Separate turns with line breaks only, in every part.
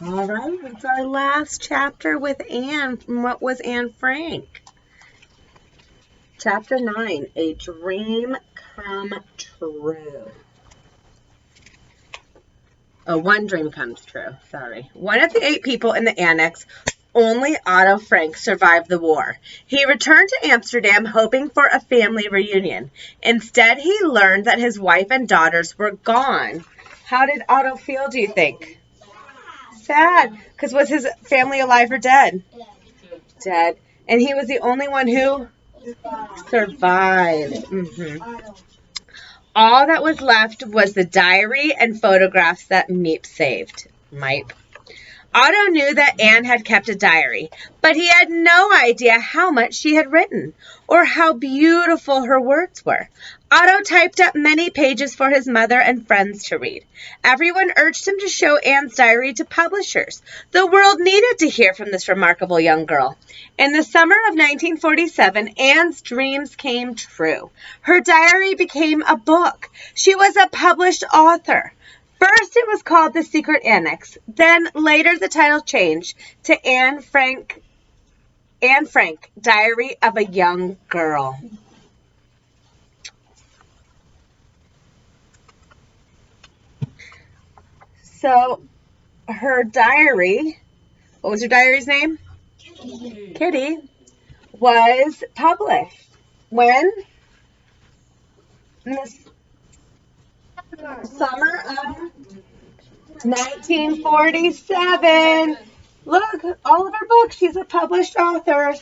All right, it's our last chapter with Anne. What was Anne Frank? Chapter 9, A Dream Come True. Oh, one dream comes true. Sorry. One of the 8 people in the annex, only Otto Frank, survived the war. He returned to Amsterdam hoping for a family reunion. Instead, he learned that his wife and daughters were gone. How did Otto feel, do you think? Sad. Because was his family alive or dead? Dead. And he was the only one who survived. All that was left was the diary and photographs that Meep saved. Mipe. Otto knew that Anne had kept a diary, but he had no idea how much she had written or how beautiful her words were. Otto typed up many pages for his mother and friends to read. Everyone urged him to show Anne's diary to publishers. The world needed to hear from this remarkable young girl. In the summer of 1947, Anne's dreams came true. Her diary became a book. She was a published author. First, it was called The Secret Annex. Then, later, the title changed to Anne Frank, Diary of a Young Girl. So, her diary, what was her diary's name? Kitty, was published. When? In the summer of 1947. Look, all of her books. She's a published author.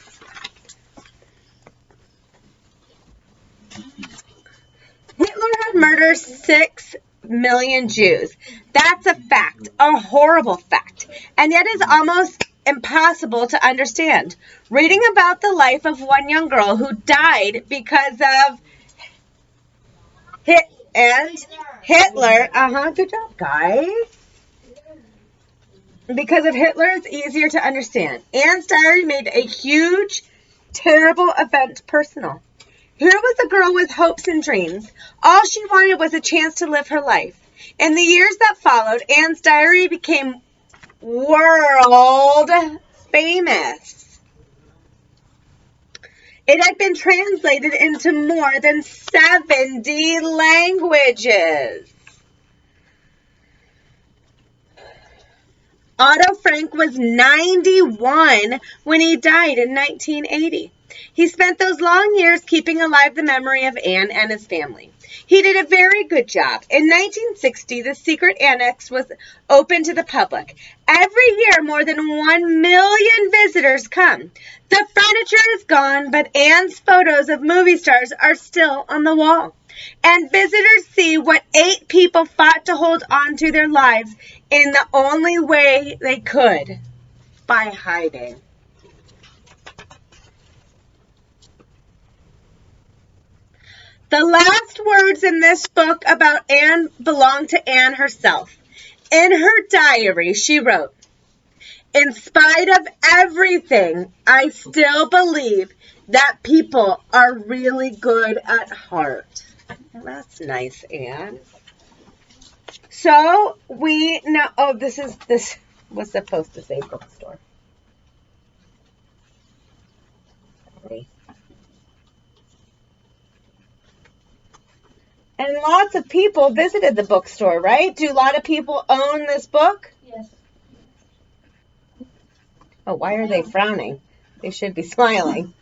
Hitler had murdered 6 million Jews. That's a fact, a horrible fact, and yet is almost impossible to understand. Reading about the life of one young girl who died because of Hitler. Good job, guys. Because of Hitler, it's easier to understand. Anne's diary made a huge, terrible event personal. Here was a girl with hopes and dreams. All she wanted was a chance to live her life. In the years that followed, Anne's diary became world famous. It had been translated into more than 70 languages. Otto Frank was 91 when he died in 1980. He spent those long years keeping alive the memory of Anne and his family. He did a very good job. In 1960, the secret annex was open to the public. Every year, more than 1 million visitors come. The furniture is gone, but Anne's photos of movie stars are still on the wall. And visitors see what 8 people fought to hold on to their lives in the only way they could, by hiding. The last words in this book about Anne belong to Anne herself. In her diary, she wrote, "In spite of everything, I still believe that people are really good at heart." Well, that's nice, Anne. So we know, this was supposed to say bookstore. Sorry. And lots of people visited the bookstore, right? Do a lot of people own this book?
Yes.
Oh, why are they frowning? They should be smiling.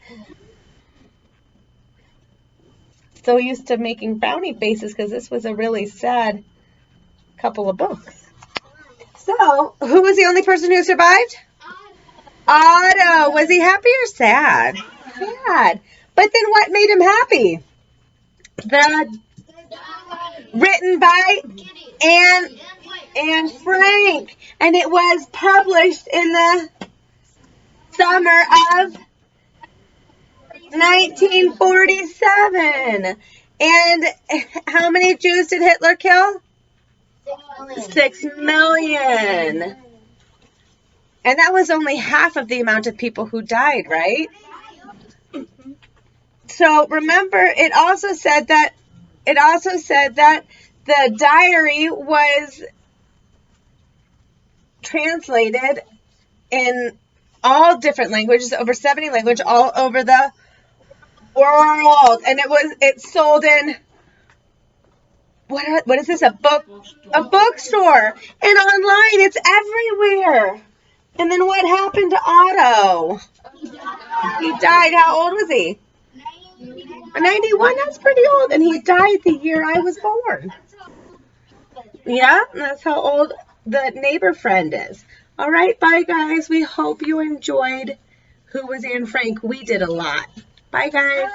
So used to making frowny faces because this was a really sad couple of books. So, who was the only person who survived? Otto. Was he happy or sad? Sad. But then what made him happy? Written by Anne Frank. And it was published in the summer of 1947. And how many Jews did Hitler kill? 6 million. And that was only half of the amount of people who died, right? So remember, it also said that the diary was translated in all different languages, over 70 languages, all over the world. And it sold in, what is this, a bookstore, and online. It's everywhere. And then what happened to Otto? He died. How old was he? 91. That's pretty old. And he died the year I was born. Yeah, that's how old the neighbor friend is. All right, bye guys. We hope you enjoyed Who Was Anne Frank. We did a lot. Bye guys.